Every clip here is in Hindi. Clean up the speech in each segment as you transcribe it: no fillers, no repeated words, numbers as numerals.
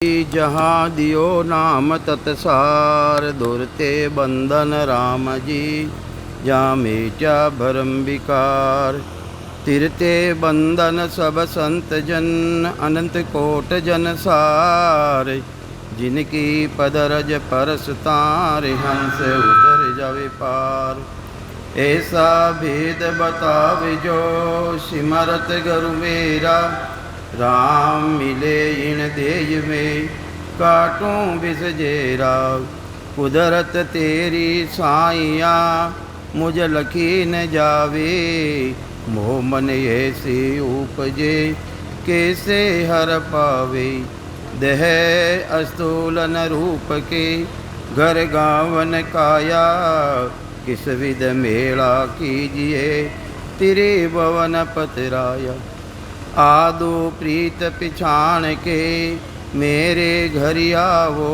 जहाँ दियो नाम तत्सार दुरते बंधन राम जी। जहाँ मेटा भरम विकार तिरते बंधन सब संत जन। अनंत कोट जन सार जिनकी पदरज परस तार। हंस उधर जावे पार ऐसा भेद बतावे जो सिमरत गुरु मेरा। राम मिले इन देज में काटूं बिस जेरा। कुदरत तेरी साइया मुझ लखी न जावे। मोह मन ऐसे उपजे कैसे हर पावे। देह अस्तूलन रूप के घर गावन काया। किस विध मेला कीजिए तेरे भवन पतराया। आदो प्रीत पिछाण के मेरे घर आवो।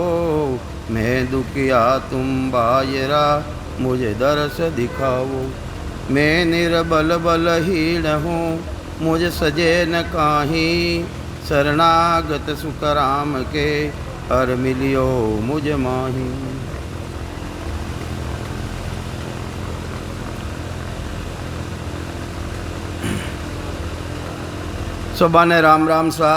मैं दुखिया तुम बाजरा मुझे दरस दिखाओ। मैं निर्बल बलहीन हूँ मुझ सजे न काही। शरणागत सुख राम के हर मिलियो मुझ माही। सबाने राम राम सा।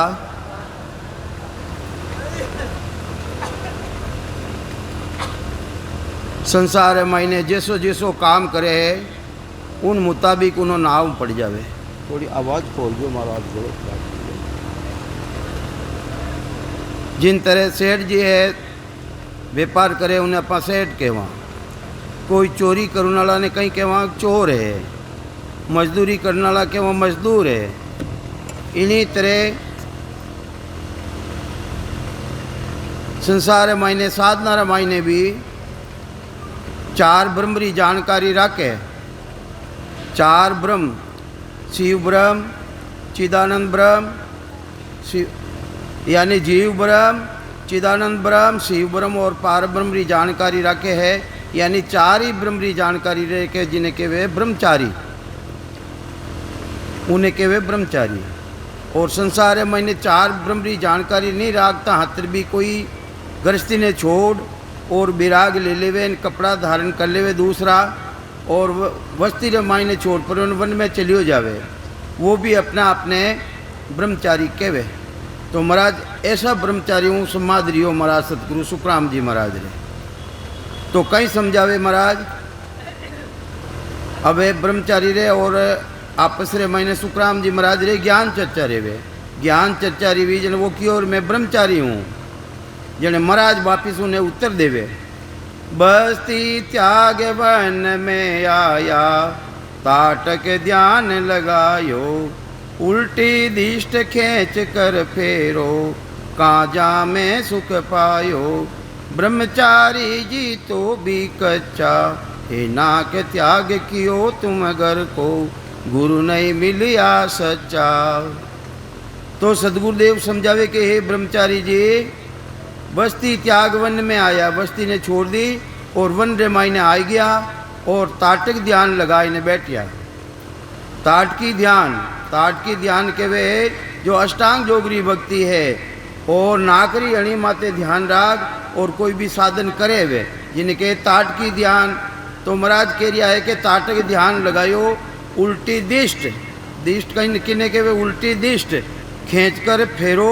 संसार महीने जैसो जैसो काम करे उन मुताबिक उन्होंने नाव पड़ जावे। थोड़ी आवाज़ खोल दो महाराज। जिन तरह सेठ जी है व्यापार करे उन्हें अपना सेठ कहवा। कोई चोरी करने वाला ने कहीं कहवा चोर है। मजदूरी करने वाला कहवा मजदूर है। इन्हीं तरह संसार मायने साधना मायने भी चार ब्रह्म री जानकारी रखे। चार ब्रह्म शिव ब्रह्म चिदानंद ब्रह्म यानी जीव ब्रह्म चिदानंद ब्रह्म शिव ब्रह्म और पार ब्रह्म री जानकारी रखे है। यानी चार ही ब्रह्म री जानकारी रखे जिन्हें के वे ब्रह्मचारी उन्हें के वे ब्रह्मचारी। और संसार मैंने चार ब्रह्म री जानकारी नहीं रखता हतर भी कोई गृहस्थी ने छोड़ और विराग ले लेवे कपड़ा धारण कर लेवे दूसरा और वस्ती रे मायने छोड़ पर वन में चलियो जावे। वो भी अपना अपने ब्रह्मचारी कहवे। तो महाराज ऐसा ब्रह्मचारी हूँ समाधि हो महाराज सतगुरु सुखराम जी महाराज रे। तो कहीं समझावे महाराज अब ब्रह्मचारी रे और आपस रे मैंने सुखराम जी महाराज रे ज्ञान चर्चा रे वे। ज्ञान चर्चा री भी जन वो की और मैं ब्रह्मचारी हूँ जने महाराज वापिस उन्हें उत्तर देवे। बस्ती त्याग वन में आया ताटक ध्यान लगायो। उल्टी दिष्ट खींच कर फेरो काजा में सुख पायो। ब्रह्मचारी जी तो भी कच्चा हे नाक त्याग कियो तुम घर को। गुरु नहीं मिलिया सच्चा। तो सदगुरुदेव समझावे कि हे ब्रह्मचारी जी बस्ती त्याग वन में आया। बस्ती ने छोड़ दी और वन रे मायने आ गया और ताटक ध्यान लगाए ने बैठ गया। ताटकी ध्यान के वे जो अष्टांग जोगरी भक्ति है और नाकरी अणी माते ध्यान राग और कोई भी साधन करे वे जिनके ताटकी ध्यान। तो महाराज कह रिया है कि ताटक ध्यान लगायो। उल्टी दिष्ट कहीं किने के वे उल्टी दिष्ट खींच कर फेरो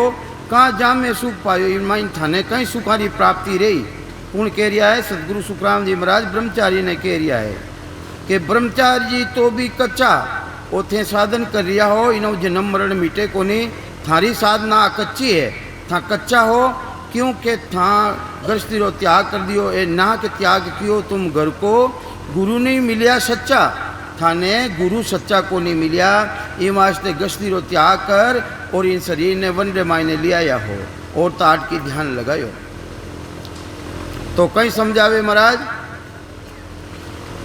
कहाँ जा में सुख पायो। इन माइन थाने कहीं सुखारी प्राप्ति रही। कौन कह रिया है सदगुरु सुखराम जी महाराज ब्रह्मचारी ने कह रिया है कि ब्रह्मचारी जी तो भी कच्चा ओथे साधन कर रिया हो। इन्हों जन्म मरण मिटे को नहीं। थारी साधना कच्ची है था कच्चा हो क्योंकि था गृहस्थी रो त्याग कर दियो। ए ना के त्याग कियो तुम घर को। गुरु नहीं मिलिया सच्चा थाने गुरु सच्चा को नहीं मिलिया। ये वास्ते गृहस्थी रो त्याग कर और इन शरीर ने वन रे मायने लिया या हो और ताट की ध्यान लगायो। तो कहीं समझावे महाराज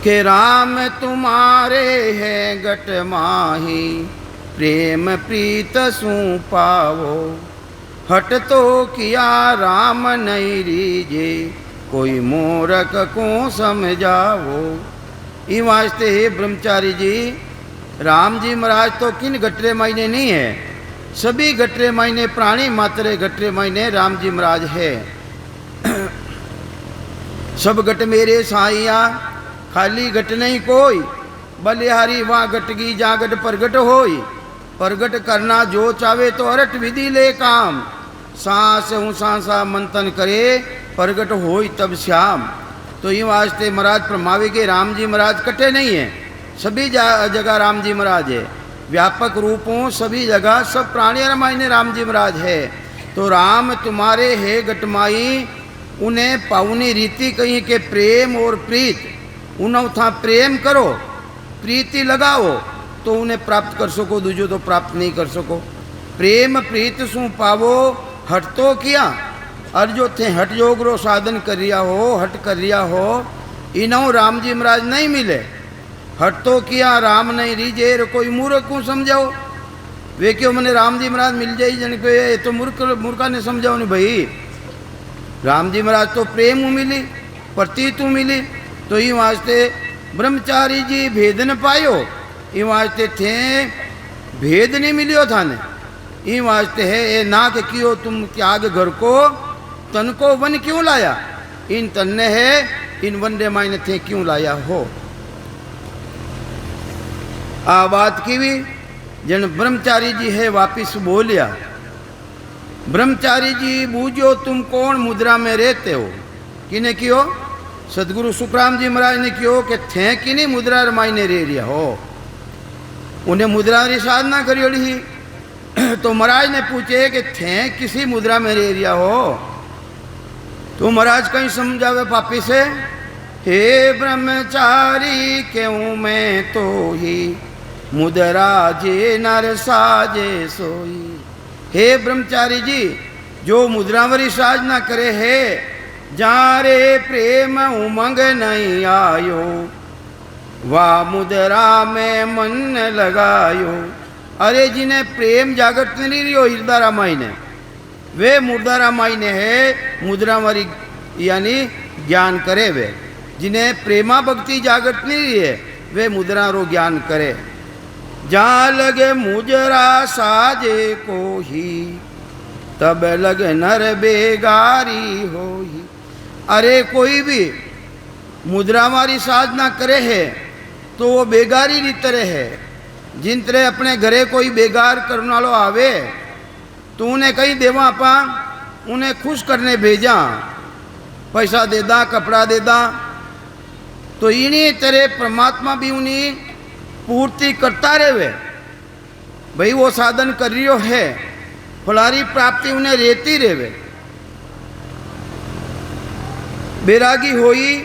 के राम तुम्हारे हैं गट माही। प्रेम प्रीत सु पावो हट तो किया राम नहीं रीजे। कोई मूर्ख को समझावो। ई वास्ते हे ब्रह्मचारी जी राम जी महाराज तो किन गटरे मायने नहीं है सभी गटरे मायने प्राणी मात्रे गटरे मायने राम जी महाराज है। सब गट मेरे साइया खाली गट नहीं कोई, बलिहारी वहाँ गटगी जा गट प्रगट होई। प्रगट करना जो चावे तो अरट विधि ले काम, सांस हूँ सांसा मंथन करे प्रगट होई तब श्याम। तो यूँ वास्ते महाराज फरमावे के राम जी महाराज कटे नहीं है, सभी जगह राम जी महाराज है, व्यापक रूपों सभी जगह सब प्राणियों मायने राम जी महाराज है। तो राम तुम्हारे है गटमाई, उन्हें पाउनी रीति कहीं के प्रेम और प्रीत, उन्हें था प्रेम करो प्रीति लगाओ तो उन्हें प्राप्त कर सको, दूजो तो प्राप्त नहीं कर सको। प्रेम प्रीत सु पावो हट तो किया, और जो थे हट जोगरो साधन कर रिया हो, हट कर रिया हो, इन्हों राम जी महाराज नहीं मिले। हट तो किया राम नहीं रीजेर, कोई मूर्ख को समझाओ, वे क्यों मैंने राम जी महाराज मिल जाए जन को, ये तो मूर्खा ने समझाओ नहीं भाई। राम जी महाराज तो प्रेम मिली प्रतीत मिली। तो ये वास्ते ब्रह्मचारी जी भेद न पायो, ये वास्ते थे भेद नहीं मिलियो थाने। ये वास्ते है ये ना के कियो तुम त्याग घर को, तन को वन क्यों लाया, इन तन ने है इन वनडे मायने थे क्यों लाया हो। आ बात की भी जन ब्रह्मचारी जी है वापिस बोलिया, ब्रह्मचारी जी बूझो तुम कौन मुद्रा में रहते हो। किने कियो, सदगुरु सुखराम जी महाराज ने कियो कि थे कि नहीं मुद्रा मायने रह रिया हो, उन्हें मुद्रा री साधना करियोड़ी। तो महाराज ने पूछे कि थे किसी मुद्रा में रह रिया हो, तो महाराज कहीं समझावे पापी से, हे ब्रह्मचारी क्यों मैं तो ही मुद्रा जे नर साजे सोई। हे ब्रह्मचारी जी जो मुद्रावरी साधना करे है, जा रे प्रेम उमंग नहीं आयो, वाह मुद्रा में मन लगायो। अरे जिन्हें प्रेम जागृत नहीं रही हो हृदय रामायण, वे मुद्रा रामायण है मुद्रावरी यानी ज्ञान करे। वे जिन्हें प्रेमा भक्ति जागृत नहीं रही है वे मुद्रा रो ज्ञान करे। जा लगे मुजरा साजे को ही, तब लगे नर बेगारी हो ही। अरे कोई भी मुद्रा वाली साधना करे है तो वो बेगारी की तरह है। जिन तरह अपने घरे कोई बेगार करने वालों आवे तो उन्हें कहीं देवा आपा, उन्हें खुश करने भेजा, पैसा दे दा कपड़ा दे दा। तो इन्हीं तरह परमात्मा भी उन्हीं पूर्ति करता रहे। भाई वो साधन कर रियो है, फलारी प्राप्ति उन्हें रहती रहे। बैरागी होई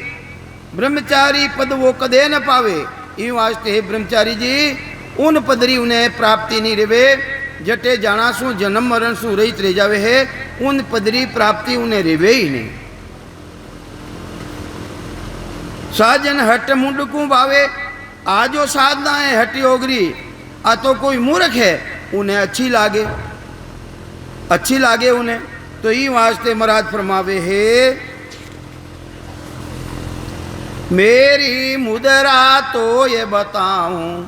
ब्रह्मचारी पद वो कदे न पावे। इन वास्ते ब्रह्मचारी जी उन पदरी उन्हें प्राप्ति नहीं रहे, जटे जाना सु जन्म मरण सु रहित रह जावे है, उन पदरी प्राप्ति उन्हें रेवे ही नहीं। साजन हट मुंड को भावे, आजो साधना है हटी ओगरी, आ तो कोई मूर्ख है उन्हें अच्छी लागे, अच्छी लागे उन्हें। तो ये वास्ते महाराज फरमावे है, मेरी मुद्रा तो ये बताऊं।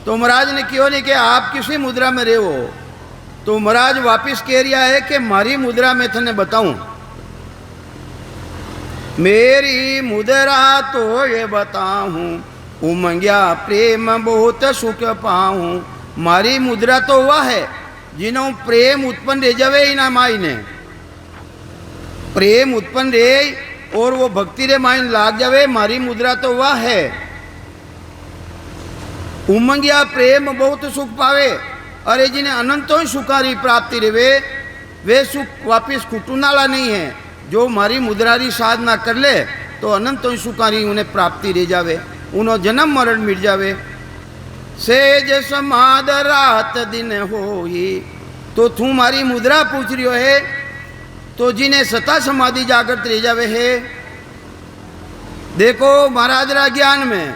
तो महाराज ने क्यों नहीं कि आप किसी मुद्रा में रहे हो, तो महाराज वापिस कह रिया है कि मारी मुद्रा में थने बताऊं। मेरी मुद्रा तो ये बताऊं, उमंग्या प्रेम बहुत सुख पाऊं। मारी मुद्रा तो वह है जिन्हों प्रेम उत्पन्न रह जावे ही ना मायने, प्रेम उत्पन्न रहे और वो भक्ति रे मायने लाग जावे, मारी मुद्रा तो वह है। उमंग्या प्रेम बहुत सुख पावे। अरे जिन्हें अनंतों ही सुखारी प्राप्ति रहे, वे सुख वापिस खुटूनाला नहीं है। जो मारी मुद्रारी साधना कर ले तो अनंतों ही सुखारी उन्हें प्राप्ति रह जावे, उन्हों जन्म मरण मिट जावे। सेज समाद रात दिन हो ही। तो तू मारी मुद्रा पूछ रियो है, तो जिन्हें सता समाधि जागृत रह जावे है। देखो महाराज रा ज्ञान में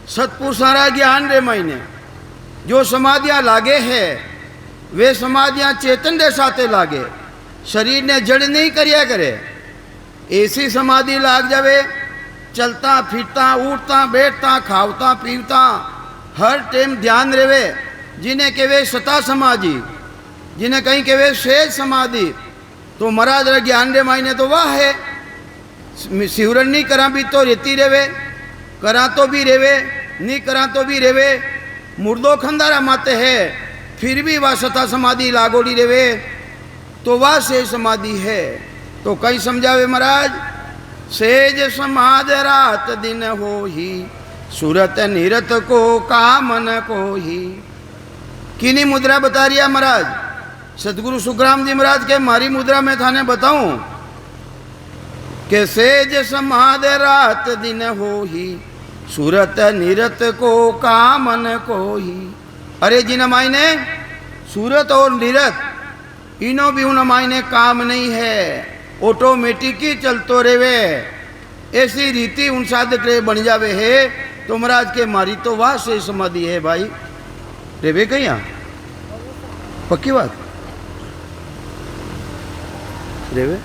सतपुरुषारा ज्ञान रे मायने जो समाधियाँ लागे है, वे समाधियाँ चेतन रे साथे लागे, शरीर ने जड़ नहीं करिया करे। ऐसी समाधि लाग जावे, चलता फिरता उठता बैठता खावता पीवता हर टाइम ध्यान रेवे, जिन्हें के वे सता समाधि। जिन्हें कहीं कहे शेष समाधि, तो महाराज रे ज्ञान रे मायने तो वाह है। सिवरण नहीं करा भी तो रेती रेवे, करा तो भी रेवे, नहीं करा तो भी रेवे, मुर्दो खंदारा माते है, फिर भी वह सता समाधि लागोड़ी रेवे, तो वह शेष समाधि है। तो कहीं समझावे महाराज, सेज समाध रात दिन हो ही, सूरत निरत को कामन को ही। किनी मुद्रा बता रिया महाराज? सतगुरु सुखराम जी महाराज के मारी मुद्रा में थाने बताऊं कि सेज समाध रात दिन हो ही, सूरत निरत को कामन को ही। अरे जिन मायने सूरत और निरत इनो भी उन मायने काम नहीं है, ऑटोमेटिक ही चलतो रेवे, ऐसी रीति उन साधक रे बन जावे है। तो महाराज के मारी तो वाह से समाधि है भाई, रेवे कहीं पक्की बात रेवे।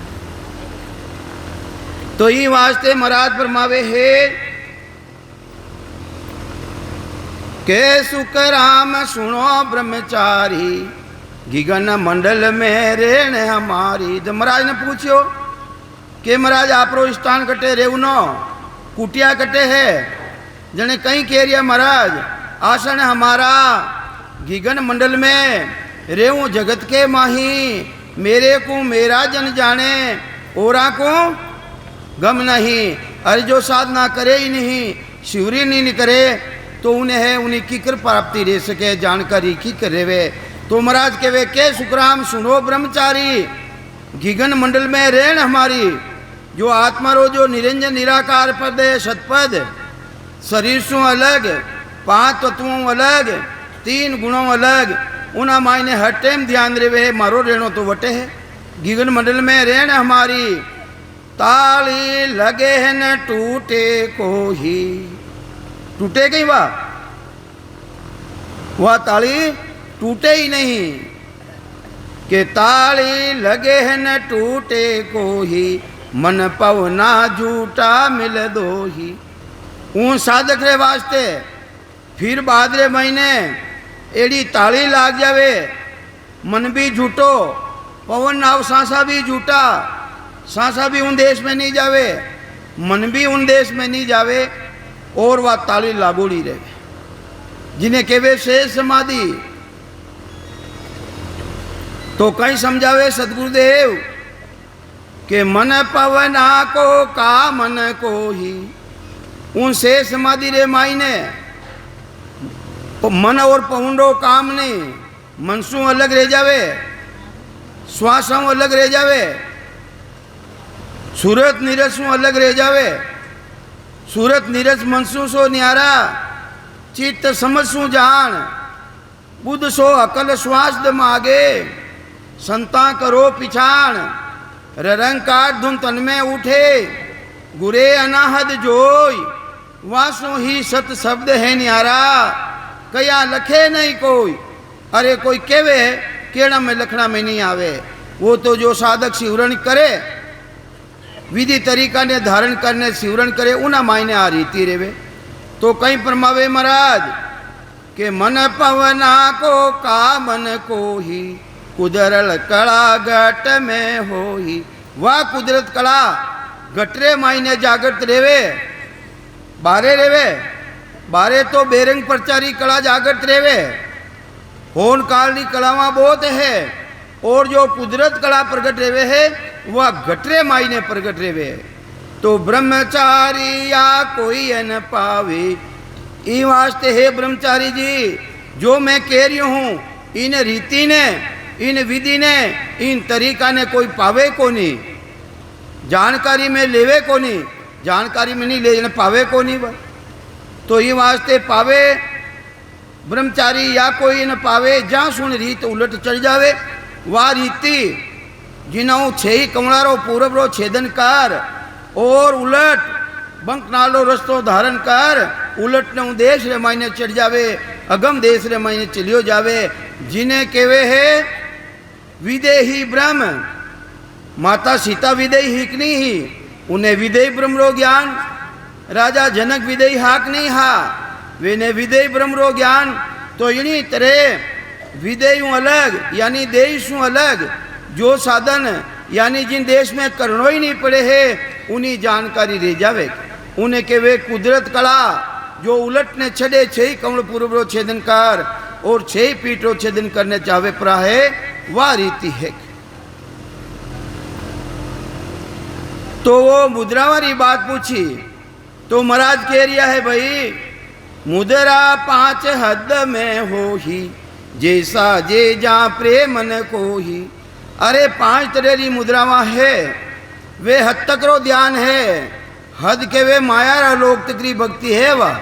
तो ये वास्ते महाराज फरमावे है के सुखराम सुनो ब्रह्मचारी, गिगन मंडल में रेण हमारी। जब महाराज ने पूछो कि महाराज आपरो स्थान कटे रेवनो कुटिया कटे है, जने कहीं कह रिया महाराज आसन हमारा गिगन मंडल में रेवू जगत के माही, मेरे को मेरा जन जाने औरा को गम नहीं। अरे जो साधना करे ही नहीं, शिवरी नहीं करे, तो उन्हें है उन्हीं की कृपा प्राप्ति रह सके, जानकारी की करे वे। तो महाराज के वे के सुखराम सुनो ब्रह्मचारी, गिगन मंडल में रेण हमारी। जो आत्मा रो जो निरंजन निराकार पद है, सतपद, शरीर सु अलग, 5 तत्वों अलग, 3 गुणों अलग, उना मायने हर टाइम ध्यान रेवे, मारो रेणो तो वटे है। गिगन मंडल में रेण हमारी, ताली लगे है न टूटे को ही। टूटे कहीं वह ताली टूटे ही नहीं, कि ताली लगे है न टूटे को ही, मन पवना झूठा मिल दो ही। ऊं साधक रे वास्ते फिर बादरे महीने एड़ी ताली लाग जावे, मन भी झूठो, पवन नाव सांसा भी झूठा, सांसा भी उन देश में नहीं जावे, मन भी उन देश में नहीं जावे, और वह ताली लागोड़ी रहे, जिन्हें केवे शेष समाधि। तो कहीं समझावे सदगुरुदेव के मन पवना को का मन को ही। उन शेष समाधि रे मायने मन और पवनों काम नहीं, मनसू अलग रह जावे, श्वासों अलग रह जावे, सूरत नीरसों अलग रह जावे। सूरत नीरस मनसू सो न्यारा, चित्त समझसू जान, बुद्ध सो अकल श्वास दम आगे, संता करो पिछाण, रंग काट धुन तन में उठे, गुरे अनाहद जोई, वासो ही सत शब्द है न्यारा, कया लखे नहीं कोई। अरे कोई केवे केड़ा में लखना में नहीं आवे, वो तो जो साधक शिवरण करे, विधि तरीका ने धारण करने शिवरण करे, उना मायने आ रीति रेवे। तो कहीं परमावे महाराज के मन पवना को का मन को ही, कुदरल कला गट में हो ही। वह कुदरत कला गटरे मायने जागृत रेवे, बारे रेवे, बारे तो बेरंग प्रचारी कला जागृत रेवे, होन कालनी कलावा बहुत है, और जो कुदरत कला प्रगट रेवे है वह गटरे मायने प्रगट रेवे। तो ब्रह्मचारी या कोई न पावे, ई वास्ते है ब्रह्मचारी जी जो मैं कह रही हूँ, इन रीति ने, इन विधि ने, इन तरीका ने कोई पावे को नहीं, जानकारी में लेवे को नहीं, जानकारी में नहीं ले पावे को नहीं। तो ये वास्ते पावे ब्रह्मचारी या कोई न पावे, जहाँ सुन रीत उलट चढ़ जावे, वह रीति जिन्हों छे कमलारो पूरब रो छेदन कर, और उलट बंक नालो रस्तो धारण कर, उलट ने देश रे मायने चढ़ जावे, अगम देश रे मायने चलियो जावे। जिन्हें केवे है विदेही ब्रह्म, माता सीता विदेही हिकनी ही, उन्हें विदेही ब्रह्म रो ज्ञान, राजा जनक विदेही हाक नहीं हा, वे ने विदेही ब्रह्म रो ज्ञान। तो इन्हीं तरह विदेयू अलग यानी देशू अलग, जो साधन यानी जिन देश में करनो ही नहीं पड़े है उन्हीं जानकारी रह जावे। उन्हें के वे कुदरत कला जो उलटने छड़े छह कमल पूर्वरो छेदनकार और छह पीठो छेदन करने चाहे परा है वह रीति है। तो वो मुद्रा वाली बात पूछी तो महाराज कह रिया है भाई मुद्रा 5 हद में हो ही जैसा जे जा प्रेम न को ही। अरे 5 तरह की मुद्रावा है, वे हद तक रो ध्यान है, हद के वे माया लोक तकरी भक्ति है। वह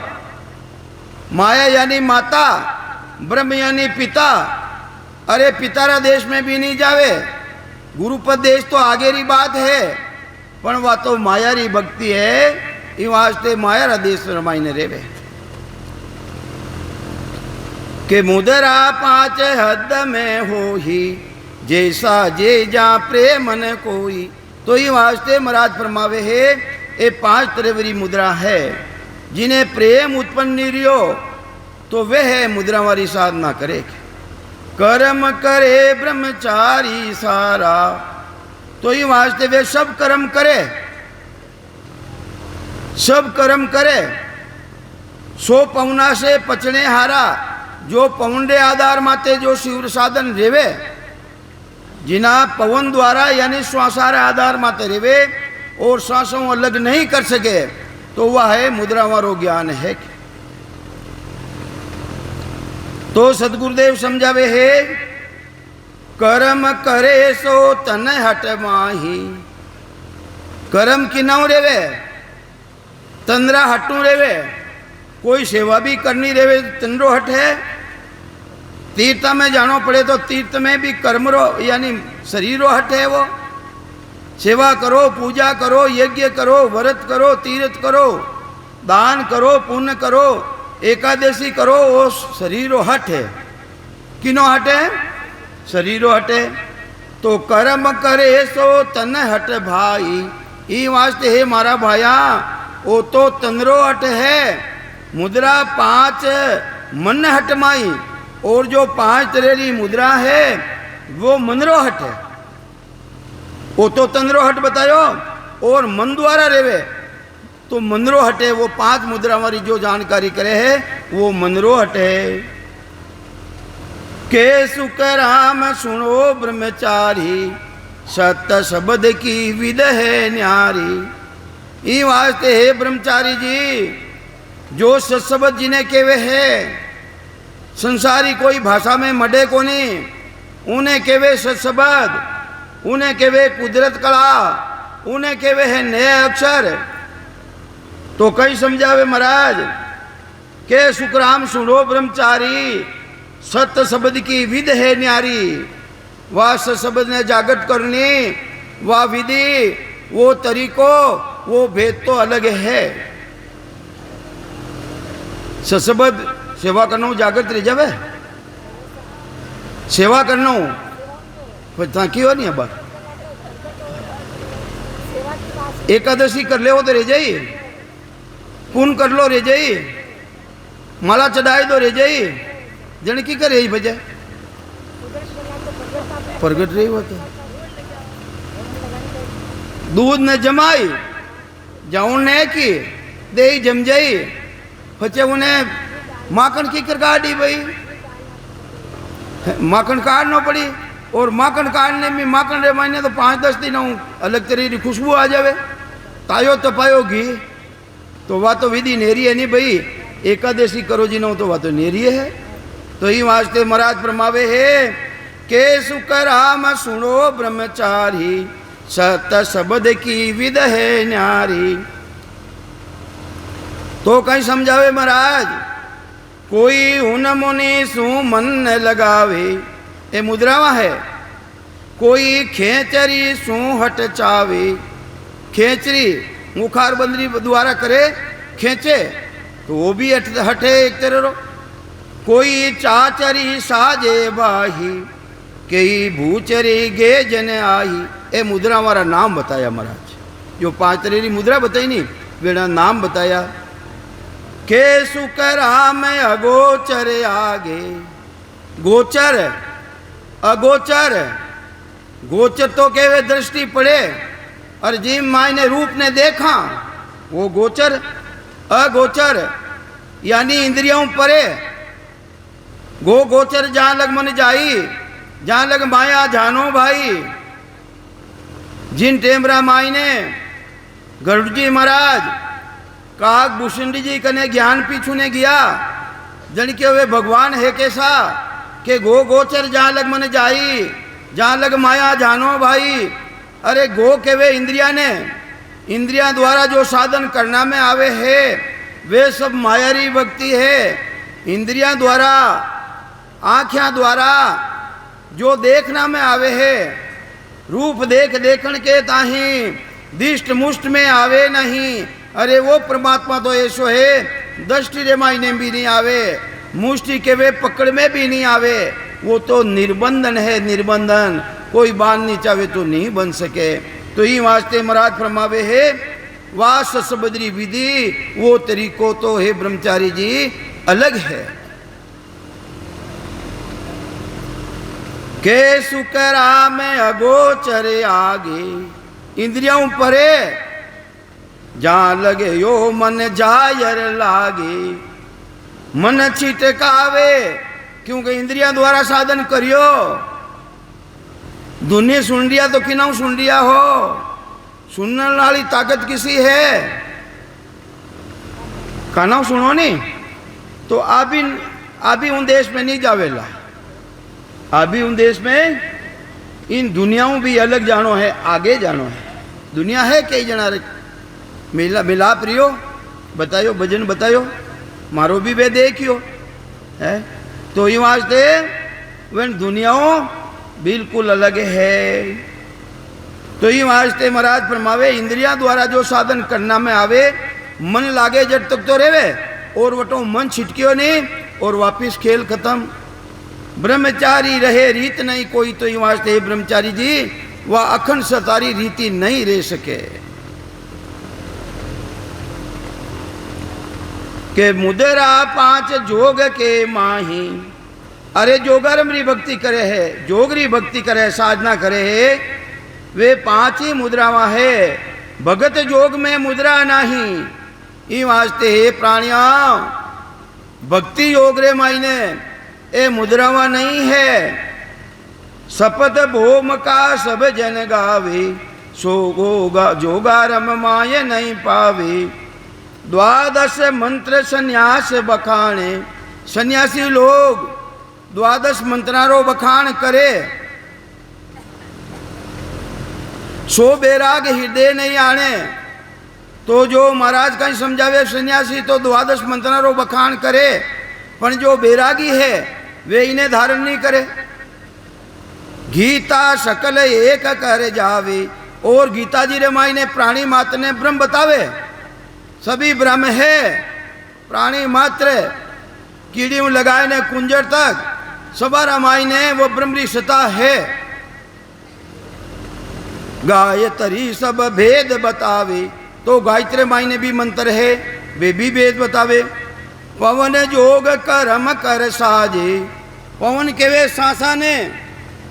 माया यानी माता, ब्रह्म यानी पिता। अरे पितारा देश में भी नहीं जावे, गुरुपद देश तो आगे री बात है, पण वह तो माया री भक्ति है। ई वास्ते माया रा देश रमाईने रेवे के मुद्रा 5 हद में हो ही जैसा जे जा प्रेम न कोई। तो ये वास्ते महाराज फरमावे है ये 5 तरह की मुद्रा है, जिन्हें प्रेम उत्पन्न नहीं रियो तो वह मुद्रा वाली साधना करे। कर्म करे ब्रह्मचारी सारा, तो ये वास्ते वे सब कर्म करे, सब कर्म करे। 100 पौना से पचने हारा, जो पौंडे आधार माते जो शिवर साधन रेवे, जिना पवन द्वारा यानी श्वासारे आधार माते रेवे और श्वासों अलग नहीं कर सके, तो वह है मुद्रा वारो ज्ञान है। तो सदगुरुदेव समझावे है कर्म करे सो तन हट माही। कर्म की नाव रेवे, तंद्रा हटू रेवे, कोई सेवा भी करनी रेवे तंद्रो हट है। तीर्थ में जानो पड़े तो तीर्थ में भी कर्म रो यानी शरीरो हट है। वो सेवा करो, पूजा करो, यज्ञ करो, व्रत करो, तीर्थ करो, दान करो, पुण्य करो, एकादशी करो, वो शरीरो हट है। किनो हट है? शरीरो हट है। तो कर्म करे सो तन हट भाई। ई वास्ते है मारा भाया वो तो तंद्रो हट है। मुद्रा 5 मन हट माई, और जो 5 तरह की मुद्रा है वो मनरो हट है। वो तो तंद्रो हट बतायो और मन द्वारा रेवे तो मनरो हट है। वो 5 मुद्रा वाली जो जानकारी करे है वो मनरो हट है। के सुख राम सुनो ब्रह्मचारी, सत्य शब्द की विद है न्यारी। ई वास्ते है ब्रह्मचारी जी जो सत्शब्द जिन्हें केवे है, संसारी कोई भाषा में मडे को नहीं, उन्हें केवे सत्शब्द, उन्हें केवे कुदरत कला, उन्हें केवे है नए अक्षर। तो कई समझावे महाराज के सुखराम सुनो ब्रह्मचारी, सत्य शब्द की विध है न्यारी। वह सत्शब्द ने जागृत करनी, वह विधि, वो तरीको, वो भेद तो अलग है। सत्शब्द सेवा करना जागृत रह जावे, सेवा करना ताकि हो नहीं। अब एकादशी कर ले हो तो रह जाइए, पुण्य कर लो रह जाइए, माला चढ़ाई दो रह जाइए, जन की करे बजे प्रगट रही होते। दूध ने जमाई जाऊन ने की दे जम जाई, बच्चे उन्हें माखन की कर काटी भाई, माखन काटना पड़ी। और माखन काटने में माखन रे महीने तो 5-10 दिन अलग तरह की खुशबू आ जावे, तायो तो पायो घी। तो वह तो विधि नेरी है नहीं भाई, एकादशी करो जी नो तो वह तो नेरी है। तो ही वास्ते महाराज फरमावे है के सुख राम सुनो ब्रह्मचारी, सत्य शब्द की विद है न्यारी। तो कहीं समझावे महाराज कोई हुन मुनि सु मन न लगावे, ये मुद्रावा है। कोई खेचरी सु हट चावे, खेचरी मुखार बंदरी द्वारा करे खेचे तो वो भी हट है एक तरह रो। कोई चाचरी साजे बाही, कई भूचरी गे जन आई। ये मुद्रा हमारा नाम बताया महाराज, जो 5 तरह की मुद्रा बताई नहीं वेड़ा नाम बताया। के सुख राम अगोचर आगे, गोचर अगोचर। गोचर तो केवे दृष्टि पड़े और जिम माई ने रूप ने देखा वो गोचर। अगोचर यानी इंद्रियों परे। गो गोचर जहां लग मन जाई, जहां लग माया जानो भाई। जिन टेमरा माई ने गरुड़ जी महाराज काग भूषण जी कने ज्ञान पीछू ने गया, जन के वे भगवान है कैसा के गो गोचर जहां लग मन जाई, जहां लग माया जानो भाई। अरे गो के वे इंद्रिया ने, इंद्रिया द्वारा जो साधन करना में आवे है वे सब मायारी भक्ति है। इंद्रिया द्वारा, आँखिया द्वारा जो देखना में आवे है, रूप देख देखण के ताही दिष्ट मुष्ट में आवे नहीं। अरे वो परमात्मा तो ऐसो है दृष्टि रे मायने भी नहीं आवे, मुष्टि के वे पकड़ में भी नहीं आवे। वो तो निर्बंधन है, निर्बंधन। कोई बांध नहीं चाहे तो नहीं बन सके। तो ही वास्ते महाराज फरमावे है वास सबदरी विधि, वो तरीको तो है ब्रह्मचारी जी अलग है। के सुकरा में अगोचर आगे, इंद्रियों परे जहां लगे यो मन जायर लागे। मन छिटकावे क्योंकि इंद्रिया द्वारा साधन करियो। दुनिया सुन लिया तो किनाऊ सुन लिया हो, सुनने वाली ताकत किसी है, कानाऊ सुनो नहीं तो अभी उन देश में नहीं जावेला। अभी उन देश में इन दुनियाओं भी अलग जानो है, आगे जानो है। दुनिया है कई जना मिला मिला प्रियो बतायो, भजन बतायो, मारो भी वे देखियो है। तो ये वास्ते वे दुनियाओं बिल्कुल अलग है। तो ये वास्ते महाराज फरमावे इंद्रिया द्वारा जो साधन करना में आवे, मन लागे जब तक तो रेवे और वटो मन छिटकियो नहीं और वापिस खेल खत्म। ब्रह्मचारी रहे रीत नहीं कोई। तो ये वास्ते ब्रह्मचारी जी वह अखंड सतारी रीति नहीं रह सके। के मुदरा 5 जोग के माही। अरे जोगर मेरी भक्ति करे है, जोगरी भक्ति करे, साधना करे है, वे 5 ही मुद्रावा है। भगत जोग में मुद्रा नहीं। ई वास्ते हे प्राणिया भक्ति योग रे मायने ए मुद्रावा नहीं है। सपत भोम का सब जन गावे, सो गोगा जोगारम माय नहीं पावे। 12 मंत्र सन्यास बखाने। सन्यासी लोग 12 मंत्रारो बखान करे। सो बैराग हृदय नहीं आने। तो जो महाराज कहीं समझावे सन्यासी तो 12 मंत्रारो बखान करे, पर जो बैरागी है वे इन्हें धारण नहीं करे। गीता सकल एक कर जावे। और गीता जी रे माई ने प्राणी मात्र ने ब्रह्म बतावे, सभी ब्रह्म है। प्राणी मात्र कीड़ी लगाए ने कुंजर तक सबारा माई ने वो ब्रह्मरी सता है। गायत्री सब भेद बतावे। तो गायत्री माई ने भी मंत्र है, वे भी भेद बतावे। पवन जोग कर्म कर साजे। पवन के वे सांसा ने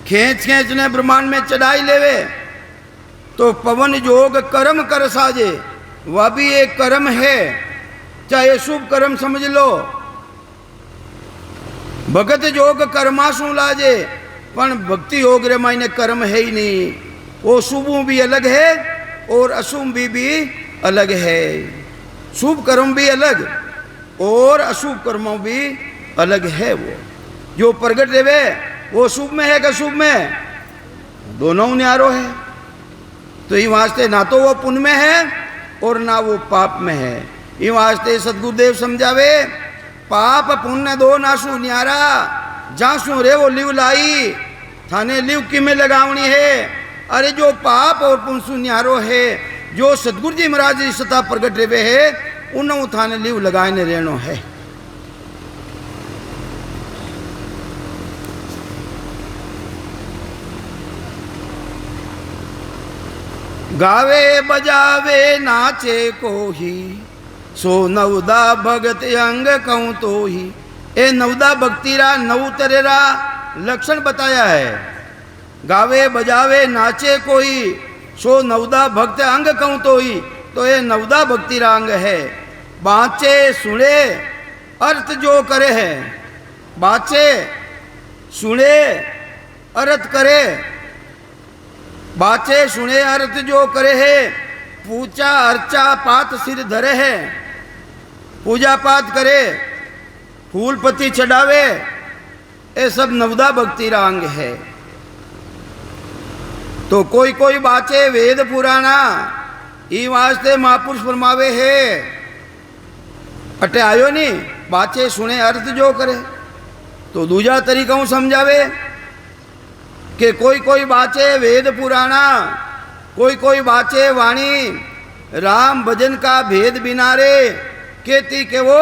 खींच खींच ने ब्रह्मांड में चढ़ाई लेवे। तो पवन जोग कर्म कर साजे, वह भी एक कर्म है, चाहे शुभ कर्म समझ लो। भगत योग कर्माशु लाजे, पर भक्ति योग रे मायने कर्म है ही नहीं। वो शुभ भी अलग है और अशुभ भी अलग है। शुभ कर्म भी अलग और अशुभ कर्मों भी अलग है। वो जो प्रगट रेवे वो शुभ में है कि शुभ में, दोनों न्यारो है। तो ये वास्ते ना तो वो पुण्य में है और ना वो पाप में है। ये वास्ते सदगुरुदेव समझावे पाप पुण्य दो नासु न्यारा। जासू रे वो लिव लाई, थाने लिव की में लगावनी है। अरे जो पाप और पुण्य न्यारो है, जो सदगुरु जी महाराज जी सता प्रगट रेवे है, उन्होंने थाने लिव लगाए ने रहनो है। गावे बजावे नाचे को ही, सो नवदा भगत अंग कहूँ तो ही। ये नवदा भक्तिरा नव तरेरा लक्षण बताया है। गावे बजावे नाचे कोई सो नवदा भक्त अंग कहूँ तो ही, तो ये नवदा भक्तिरा अंग है। बाँचे सुने अर्थ जो करे है, बाँचे सुने अर्थ करे, बाचे सुने अर्थ जो करे है। पूजा अर्चा पात सिर धरे है, पूजा पाठ करे, फूल पत्ती चढ़ावे, ये सब नवदा भक्ति रंग है। तो कोई कोई बाचे वेद पुराना ई वास्ते महापुरुष फरमावे है। अटे आयो नहीं बाचे सुने अर्थ जो करे, तो दूजा तरीका हूँ समझावे कि कोई कोई बाचे वेद पुराना, कोई कोई बाचे वाणी, राम भजन का भेद बिनारे केती के वो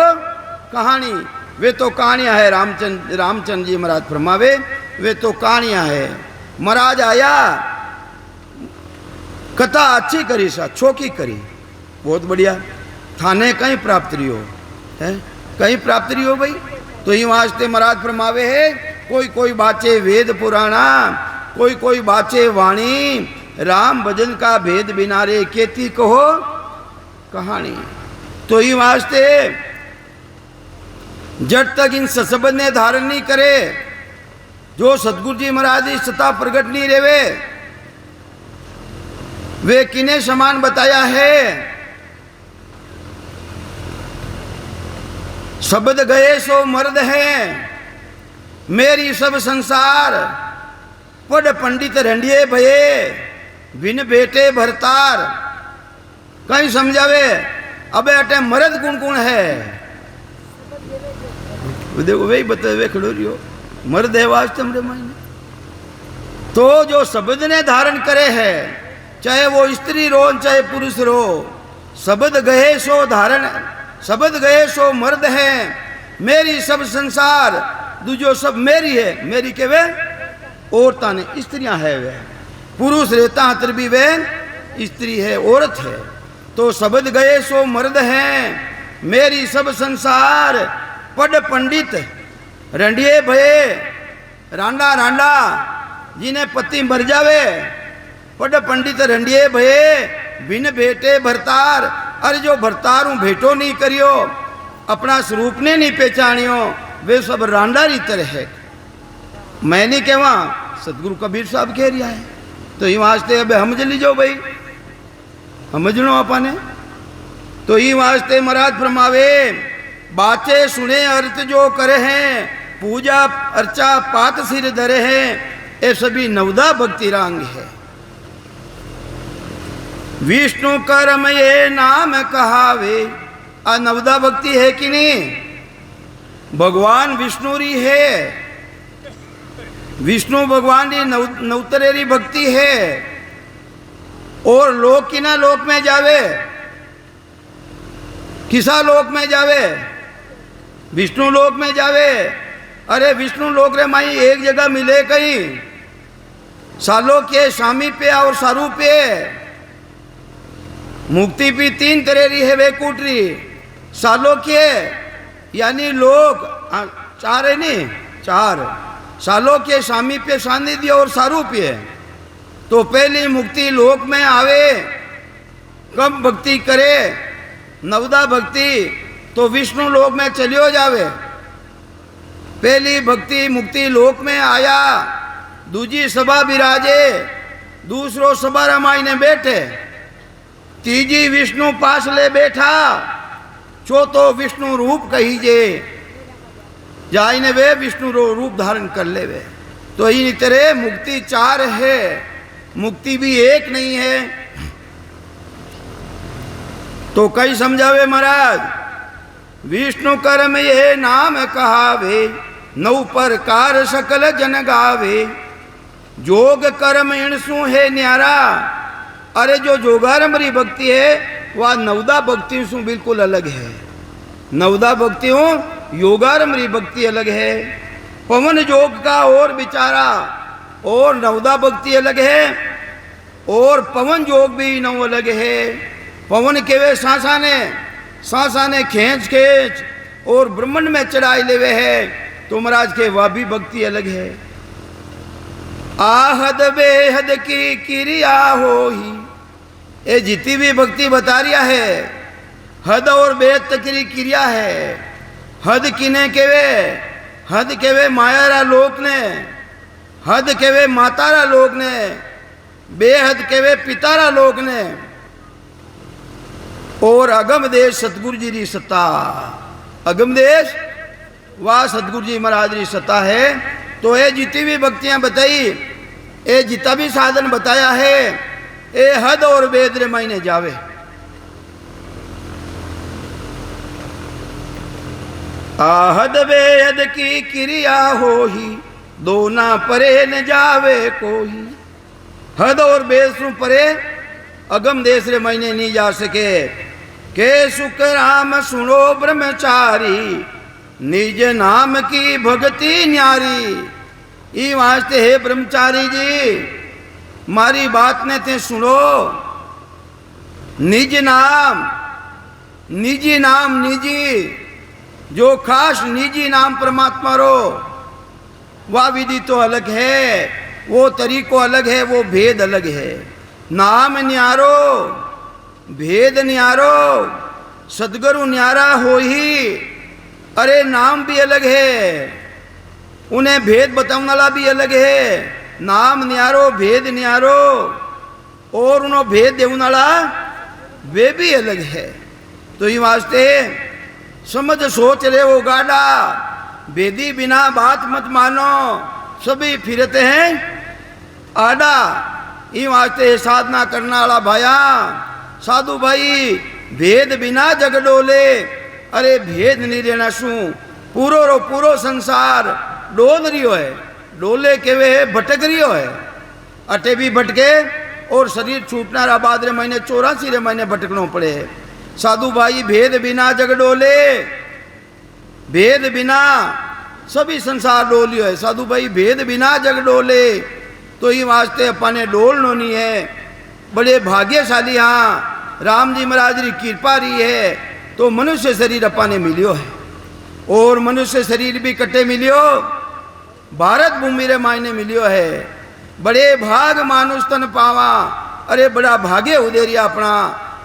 कहानी। वे तो कहानियाँ है, रामचंद्र जी महाराज फरमावे वे तो कहानियाँ है। महाराज आया कथा अच्छी करी सा छोकी करी, बहुत बढ़िया, थाने कहीं प्राप्त रही हो है, कहीं प्राप्त रही हो भाई। तो ही वास्ते महाराज फरमावे है कोई कोई बाचे वेद पुराना, कोई कोई बाचे वाणी, राम भजन का भेद बिनारे केती कहो कहानी। तो ही वास्ते जब तक इन ससबद ने धारण नहीं करे, जो सतगुरु जी महाराज इस सता प्रकट नहीं रेवे, वे किने समान बताया है। शब्द गए सो मर्द है, मेरी सब संसार, पढ़ पंडित रंडिये भये, बिन बेटे भरतार। कहीं समझावे अबे अटे मर्द कौन कौन है, देखो वही बता वे खड़ो रियो मर्द है वास्तव में मायने। तो जो शब्द ने धारण करे है, चाहे वो स्त्री रो चाहे पुरुष रो, शब्द गए सो धारण, शब्द गए सो मर्द है, मेरी सब संसार, दूजो सब मेरी है। मेरी के वे औरतां ने स्त्रियां है, वे पुरुष रहता हतर भी वे स्त्री है, औरत है। तो शब्द गए सो मर्द है, मेरी सब संसार, पढ़ पंडित रंडिये भये, रांडा रांडा जिन्हें पति मर जावे, पढ़ पंडित रंडिये भये, बिन बेटे भरतार। अरे जो भरतार हूँ भेटो नहीं करियो, अपना स्वरूप ने नहीं पहचानियो, वे सब रांडा रीतर है। मैं नहीं कहवा, सतगुरु कबीर साहब कह रहा है। तो ही वास्ते अब समझ लीजो भाई, समझ लो अपने। तो ही वास्ते महाराज फरमावे बाचे सुने अर्थ जो करे हैं, पूजा अर्चा पात सिर धरे हैं, ये सभी नवदा भक्ति रंग है। विष्णु कर्म ये नाम कहावे, आ नवदा भक्ति है कि नहीं। भगवान विष्णुरी है, विष्णु भगवान की नवतरेरी भक्ति है। और लोक किना लोक में जावे, किसा लोक में जावे, विष्णु लोक में जावे। अरे विष्णु लोक रे माई एक जगह मिले कहीं, सालों के स्वामी पे और सारू पे। मुक्ति भी तीन तरेरी है वैकुंठी, सालों के यानी लोग चार है नहीं, चार सालों के स्वामी पे सानिध्य और सारूप्य। तो पहली मुक्ति लोक में आवे, कब भक्ति करे नवदा भक्ति, तो विष्णु लोक में चलियो जावे। पहली भक्ति मुक्ति लोक में आया, दूजी सभा विराजे, दूसरो सभा रामायण बैठे, तीजी विष्णु पास ले बैठा, चौथो विष्णु रूप कहीजे, जाइने वे विष्णु रूप धारण कर ले वे। तो इन तरह मुक्ति चार है, मुक्ति भी एक नहीं है। तो कई समझावे महाराज, विष्णु कर्म ये नाम कहावे, नौ प्रकार सकल जन गावे, जोग कर्म इणसु है न्यारा। अरे जो जोगारंभरी भक्ति है वह नवदा भक्ति से बिल्कुल अलग है। नवदा भक्ति हो योगारंभरी भक्ति अलग है। पवन जोग का और विचारा और नवदा भक्ति अलग है, और पवन जोग भी नव अलग है। पवन के वे सांसा ने खींच खींच और ब्रह्मंड में चढ़ाई लेवे है, तो महाराज के वह भी भक्ति अलग है। आहद बेहद की क्रिया हो ही, ये जितनी भी भक्ति बता रिया है, हद और बेहद तक की क्रिया है। हद किने केवे, हद केवे मायारा लोक ने, हद केवे मातारा लोक ने, बेहद केवे पितारा लोक ने, और अगम देश सतगुरु जी री सत्ता। अगम देश वह सतगुरु जी महाराज री सत्ता है। तो ये जितनी भी भक्तियां बताई, ये जितना भी साधन बताया है, ये हद और वेद रे मायने जावे। आहद वेद की क्रिया हो ही, दो ना परे न जावे कोई। हद और वेद सु परे अगम देश रे मायने नहीं जा सके। के सुख राम सुनो ब्रह्मचारी, निज नाम की भक्ति न्यारी। ई वास्ते हे ब्रह्मचारी जी, मारी बात ने ते सुनो। निज नाम, निजी नाम, निजी जो खास निजी नाम परमात्मा रो, वह विधि तो अलग है, वो तरीको अलग है, वो भेद अलग है। नाम न्यारो, भेद न्यारो, सदगुरु न्यारा हो ही। अरे नाम भी अलग है, उन्हें भेद बताने वाला भी अलग है। नाम न्यारो, भेद न्यारो, और उन्हें भेद देने वाला वे भी अलग है। तो ये वास्ते समझ सोच रहे हो गाड़ा, भेदी बिना बात मत मानो, सभी फिरते हैं आडा। ये वास्ते साधना करने वाला भाया, साधु भाई, भेद बिना जग डोले। अरे भेद नहीं रहना शू, पूरो रो पूरो संसार डोल रियो है। डोले केवे है, भटक रियो है। अटे भी भटके और शरीर छूटना रहा, बाद रे महीने 84 रे महीने भटकनो पड़े। साधु भाई भेद बिना जग डोले, भेद बिना सभी संसार डोलियो है। साधु भाई भेद बिना जग डोले। तो ये वास्ते अपने डोलनो नहीं है। बड़े भाग्यशाली, हाँ राम जी महाराज की कृपा रही है तो मनुष्य शरीर अपने मिलियो है। और मनुष्य शरीर भी कटे मिलियो, भारत भूमि रे मायने मिलियो है। बड़े भाग मानुष तन पावा। अरे बड़ा भाग्य उदेरिया अपना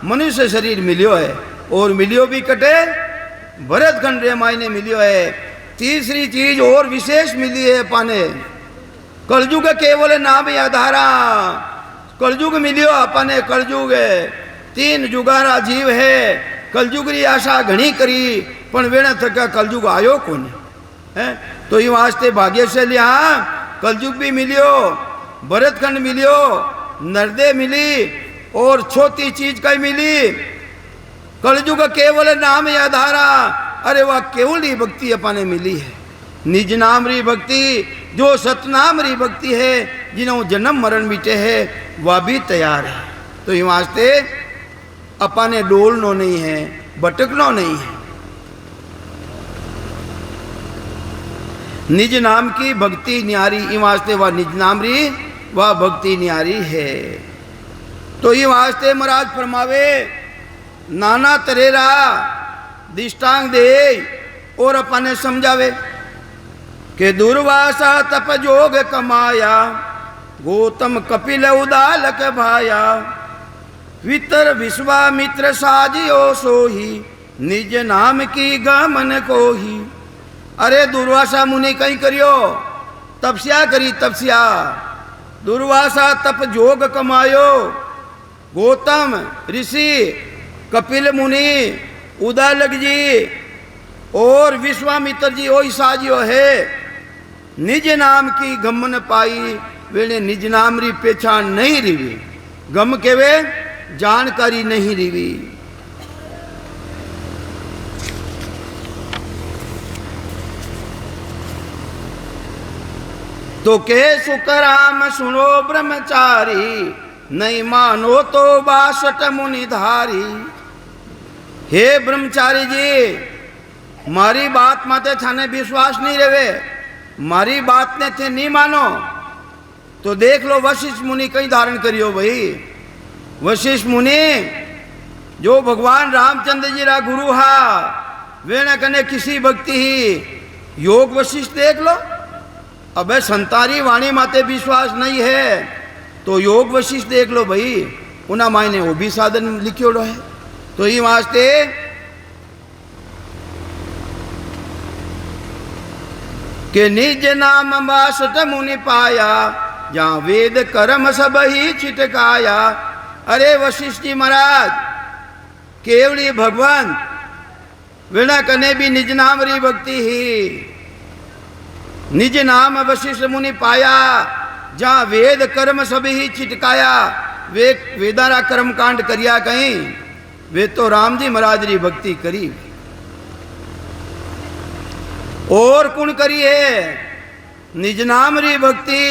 मनुष्य शरीर मिलियो है। और मिलियो भी कटे भरत खंड रे मायने मिलियो है। तीसरी चीज और विशेष मिली है अपने, कलयुग केवल नाम आधारा। कलयुग मिलियो अपने, कलयुग 3 जुगारा जीव है। कलयुग री आशा घणी करी, पण वेणा थका कलयुग आयो कोने है। तो ये वास्ते भाग्यशाली, हाँ कलयुग भी मिलियो, भरतखंड मिलियो, नरदे मिली, और छोटी चीज कई मिली, कलयुग केवल नाम आधारा। अरे वह केवल भक्ति अपने मिली है, निज नाम री भक्ति, जो सतनाम री भक्ति है, जिन्हों जन्म मरण मिटे है, वह भी तैयार है। तो ये वास्ते अपने डोलनो नहीं है, भटकनो नहीं है। निज नाम की भक्ति न्यारी, ये वास्ते वह निज नाम री वह भक्ति न्यारी है। तो ये वास्ते महाराज फरमावे, नाना तरेरा दिष्टांग दे और अपने समझावे के दुर्वासा तप जोग कमाया, गौतम कपिल उदालक भाया, वितर विश्वामित्र साजियो सोही, निज नाम की गमन को ही। अरे दुर्वासा मुनि कहीं करियो, तपस्या करी तपस्या। दुर्वासा तप जोग कमायो, गौतम ऋषि, कपिल मुनि, उदालक जी और विश्वामित्र जी वही साजियो है। निज नाम की गमन पाई, वेले निज नाम री पहचान नहीं रिवी। गम केवे जानकारी नहीं रिवी। तो के सुखराम सुनो ब्रह्मचारी, नहीं मानो तो 62 मुनिधारी। हे ब्रह्मचारी जी, मारी बात माते थाने विश्वास नहीं रहे, मारी बात ने थे नहीं मानो, तो देख लो वशिष्ठ मुनि कहीं धारण करियो भाई। वशिष्ठ मुनि जो भगवान रामचंद्र जी रा गुरु हा, वेने कने किसी भक्ति ही योग वशिष्ठ देख लो। अबे संतारी वाणी माते विश्वास नहीं है तो योग वशिष्ठ देख लो भाई, उना मायने वो भी साधन लिखियोड़ो है। तो ये वास्ते के निज नाम बासठ मुनि पाया, जहां वेद कर्म सब ही छिटकाया। अरे वशिष्ठ जी महाराज केवली भगवान वेणा कने भी निज नाम री भक्ति ही, निज नाम वशिष्ठ मुनि पाया, जहां वेद कर्म सब ही छिटकाया। वे वेदारा कर्म कांड करिया कहीं, वे तो राम जी महाराज री भक्ति करी। और कौन करी है निज नाम री भक्ति?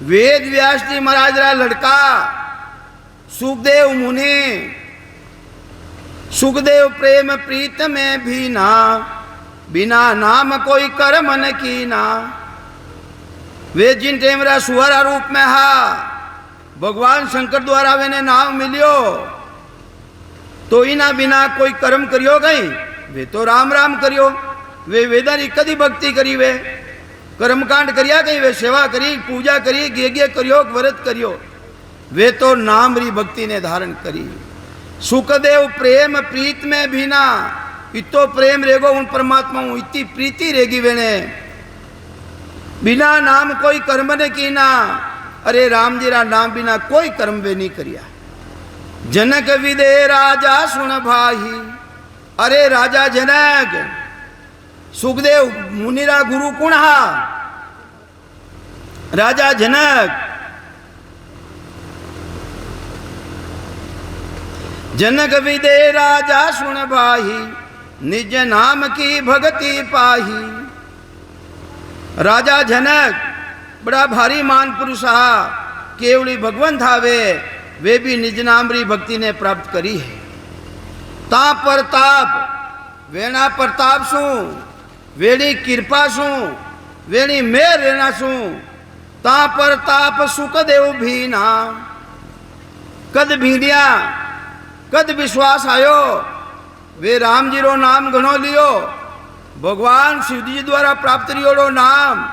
वेद व्यास जी महाराज रा लड़का सुखदेव मुनि, सुखदेव प्रेम प्रीत में भी ना, बिना नाम कोई कर्म न कीना। वे जिन टेमरा सुअरा रूप में हा, भगवान शंकर द्वारा वेने नाम मिलियो, तो इना बिना कोई कर्म करियो गई, वे तो राम राम करियो। वे वेदारी कदी भक्ति करी, वे कर्मकांड करिया कहीं, वे सेवा करी, पूजा करी, गे करियो, व्रत करियो, वे तो नाम री भक्ति ने धारण करी। सुखदेव प्रेम प्रीत में भी ना, इतो प्रेम रेगो उन परमात्मा हूं, इतनी प्रीति रेगी वेने, बिना नाम कोई कर्म ने की ना। अरे राम जी रा नाम बिना कोई कर्म वे नहीं करिया। जनक विदे राजा सुन भाई, अरे राजा जनक सुखदेव मुनिरा गुरु कुण हा? राजा जनक। जनक विदे राजा सुन भाई, निज नाम की भक्ति पाही। राजा जनक बड़ा भारी मान पुरुष हा, केवली भगवंत हावे, वे भी निज नाम री भक्ति ने प्राप्त करी है। ताप प्रताप वेणा प्रताप सु, वेणी कृपा सु, वेणी मेर रेना सु, ता प्रताप सुखदेव भी ना। कद भीड़िया कद विश्वास आयो, वे राम जी रो नाम घणो लियो, भगवान शिव जी द्वारा प्राप्त रियोड़ो नाम,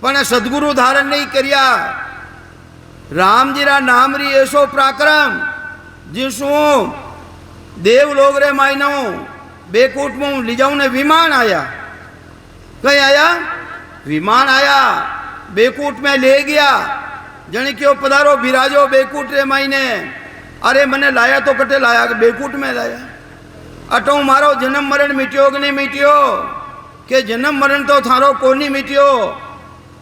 पण सदगुरु धारण नहीं करिया। राम जी रा नाम री ऐसो पराक्रम, जिसु देव लोग रे मायनो बेकूट में ली जाऊं ने विमान आया। कहीं आया? विमान आया, बेकूट में ले गया। जन क्यों पधारो बिराजो बेकूट रे मायने। अरे मने लाया तो कटे लाया, बेकूट में लाया। अटो मारो जन्म मरण मिट्यो कि नहीं मिट्यो? के जन्म मरण तो थारो कोनी मिट्यो,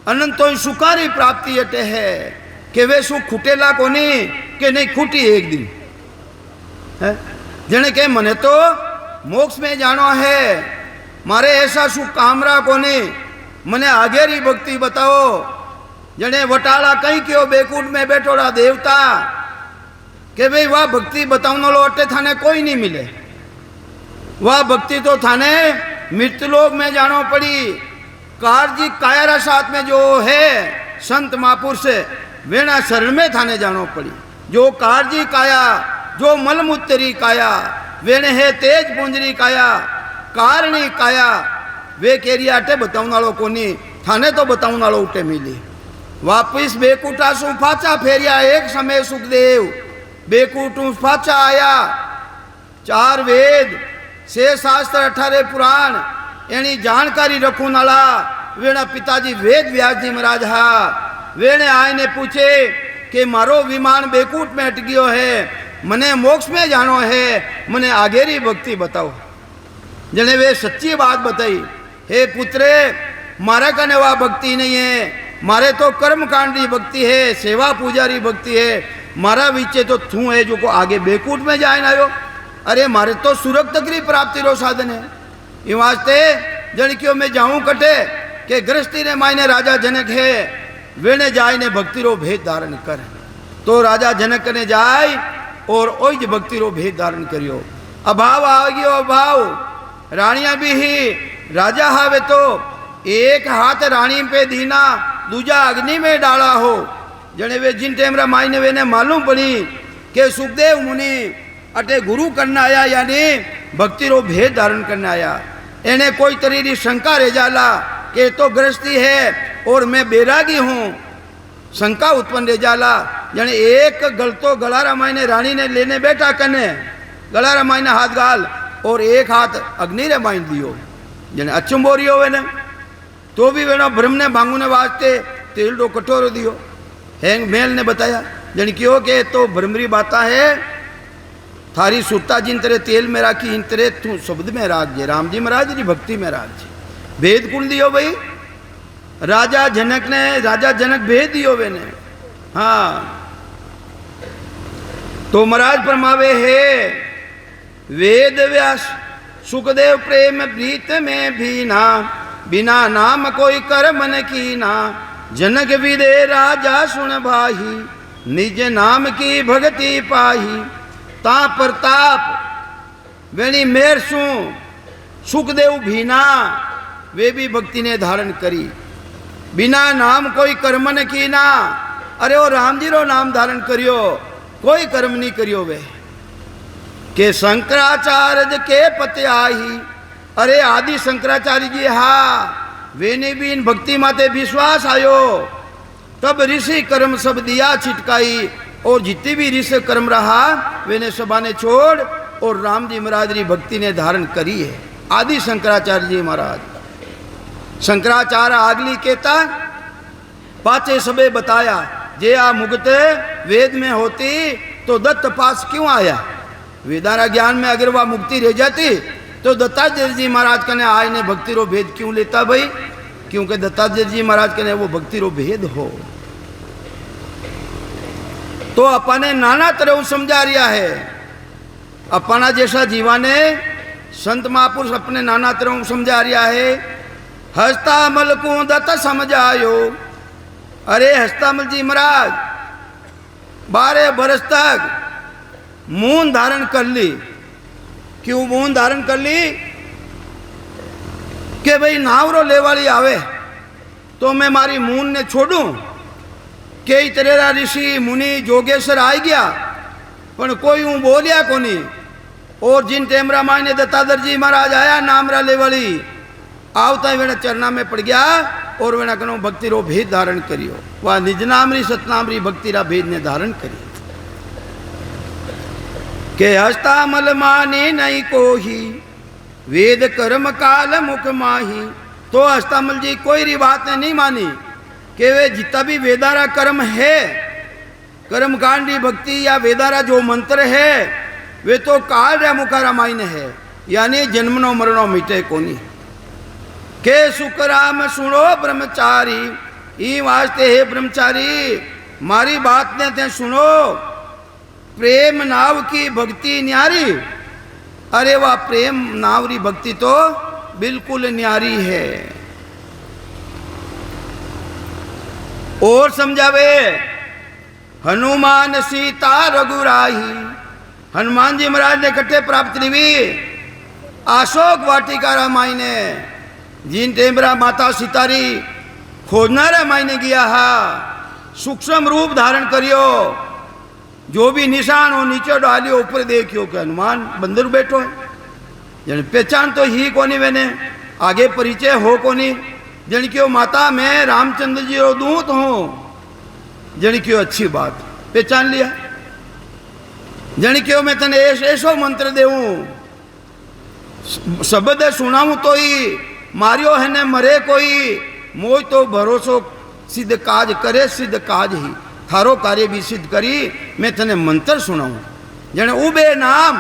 अनंत तो सुखारी प्राप्ति अटे है। के वे सुख खुटेला कोनी के नहीं खुटी एक दिन है। जने के मने तो मोक्ष में जानो है, मारे ऐसा सुख कामरा कोनी, मने आगे री भक्ति बताओ। जने वटाला कहीं क्यों बेकूट में बैठोड़ा देवता, के भाई वह भक्ति बताऊनो लो अटे थाने कोई नहीं मिले। वह भक्ति तो थाने मृत्युलोक में जानो पड़ी। कारजी कायरा साथ में जो है संत महापुरुष, वेणा शरण में थाने जानो पड़ी। जो कारजी काया, जो मलमूत्री काया, वेणे है तेज पुंजरी काया, कारणी काया, वे केरिया अटे बताऊं नालो कोनी, थाने तो बताऊं नालो उठे मिली। वापिस बेकूटा सु फाचा फेरिया, एक समय सुखदेव बेकूटू फाचा आया। 4 वेद 6 शास्त्र 18 पुराण एनी जानकारी रखू नाला वेणा पिताजी वेद व्यास जी महाराज हा। वेणे आईने पूछे कि मारो विमान बेकूट में अट गयो है, मने मोक्ष में जानो है, मने आगेरी भक्ति बताओ। जने वे सच्ची बात बताई, हे पुत्रे मारे कने वा भक्ति नहीं है, मारे तो कर्म कांड री भक्ति है, सेवा पूजा री भक्ति है। मारा विचे तो थू है जो को आगे बेकूट में जाए ना आयो। अरे मारे तो सुरग तक री प्राप्ति रो साधन है। ये वास्ते जन क्यों मैं जाऊं कटे के गृहस्थी ने मायने राजा जनक है, वेने जाय ने भक्ति रो भेद धारण कर। तो राजा जनक ने जाय और ओज भक्ति रो भेद धारण करियो। अभाव आ गयो अभाव, रानियां भी ही राजा हावे तो एक हाथ रानी पे दीना, दूजा अग्नि में डाला हो। जने वे जिन टेमरा मायने वेने मालूम पड़ी के सुखदेव मुनि अटे गुरु करना आया, यानी भक्ति रो भेद धारण करने आया। एने कोई तरी री शंका रह जाला कि तो गृहस्थी है और मैं बैरागी हूं, शंका उत्पन्न रह जाला। जने एक गलतो गलारा मायने रानी ने लेने बैठा कने गलारा मायने हाथ गाल और एक हाथ अग्नि रे माइन दियो। जने अचंबोरी होवे ने तो भी वेणो ब्रह्म ने भांगू ने वास्ते तेल रो कटोरो दियो। हैंग मेल ने बताया जन क्यों के तो ब्रह्मरी बाता है, थारी सुरता जिन तेरे तेल में राखी इन तेरे तू शब्द में राख जे, राम जी महाराज जी भक्ति में राख जे। भेद कुल दियो भाई, राजा जनक ने, राजा जनक भेद दियो वे ने। हाँ तो महाराज फरमावे है वेद व्यास सुखदेव प्रेम प्रीत में भीना, बिना नाम कोई कर्म न कीना। जनक विदे राजा सुन भाही, निज नाम की भक्ति पाही। ता प्रताप वेणी मेर सु सुखदेव भीना, वे भी भक्ति ने धारण करी। बिना नाम कोई कर्म न कीना, अरे वो राम जी रो नाम धारण करियो, कोई कर्म नहीं करियो वे। के शंकराचार्य के पते आही, अरे आदि शंकराचार्य जी हा वेने भी इन भक्ति माते विश्वास आयो। तब ऋषि कर्म सब दिया छिटकाई, और जितनी भी ऋषि कर्म रहा वेने सबाने छोड़ और राम जी महाराज री भक्ति ने धारण करी है। आदि शंकराचार्य जी महाराज, शंकराचार्य आगली कहता पाचे सबे बताया, जे आ मुगत वेद में होती तो दत्त पास क्यों आया। वेदारा ज्ञान में अगर वह मुक्ति रह जाती तो दत्तात्रेय जी महाराज कने आय ने भक्ति रो भेद क्यों लेता भाई, क्योंकि दत्तात्रेय जी महाराज कने वो भक्ति रो भेद हो। तो अपने नाना तरह समझा रिया है, अपना जैसा जीवाने संत महापुरुष अपने नाना तरह समझा रिया है। हस्तामल को दत्त समझायो, अरे हस्तामल जी महाराज 12 बरस तक मून धारण कर ली। क्यों मून धारण कर ली कि भाई नावरो लेवाली आवे तो मैं मारी मून ने छोड़ू। कई तरह ऋषि मुनि जोगेश्वर आ गया पर कोई हूँ बोलिया कोनी। और जिन टेमरा मायने दत्तात्रेय जी महाराज आया नामरा लेवाली आवता ही वेणा चरना में पड़ गया और वेणा कनो भक्ति रो भेद धारण करियो। वह निज नामरी सतनामरी भक्ति रा भेद ने धारण करी। के हस्तामल माने नहीं कोही, वेद कर्म काल मुख माही। तो हस्तामल जी कोई री बात ने नहीं मानी कि वे जितना भी वेदारा कर्म है, कर्म कांडी भक्ति या वेदारा जो मंत्र है वे तो काल रा मुखारा मायने है, यानी जन्मनो मरणो मिटे कोनी। के सुखराम सुनो ब्रह्मचारी, ई वास्ते है ब्रह्मचारी मारी बात ने ते सुनो। प्रेम नाव की भक्ति न्यारी, अरे वाह प्रेम नावरी भक्ति तो बिल्कुल न्यारी है। और समझावे हनुमान सीता रघुराही। हनुमान जी महाराज ने कट्टे प्राप्त हुई अशोक वाटिका रामाई ने, जिन टेमरा माता सीतारी खोजना रामाई ने गया हा सूक्ष्म रूप धारण करियो। जो भी निशान हो नीचे डालियो ऊपर देखियो कि हनुमान बंदर बैठो है। जन पहचान तो ही कोनी मैंने आगे परिचय हो कोनी। जन क्यों माता मैं रामचंद्र जी रो दूत हूं। जन क्यों अच्छी बात पहचान लिया। जन क्यों मैं तने ऐसो मंत्र देऊं शब्द सुनाऊं तो ही मारियो है ने मरे कोई। मोह तो भरोसो सिद्ध काज करे सिद्ध काज ही, थारो कार्य भी सिद्ध करी। मैं तने मंत्र सुनाऊं जने उबे नाम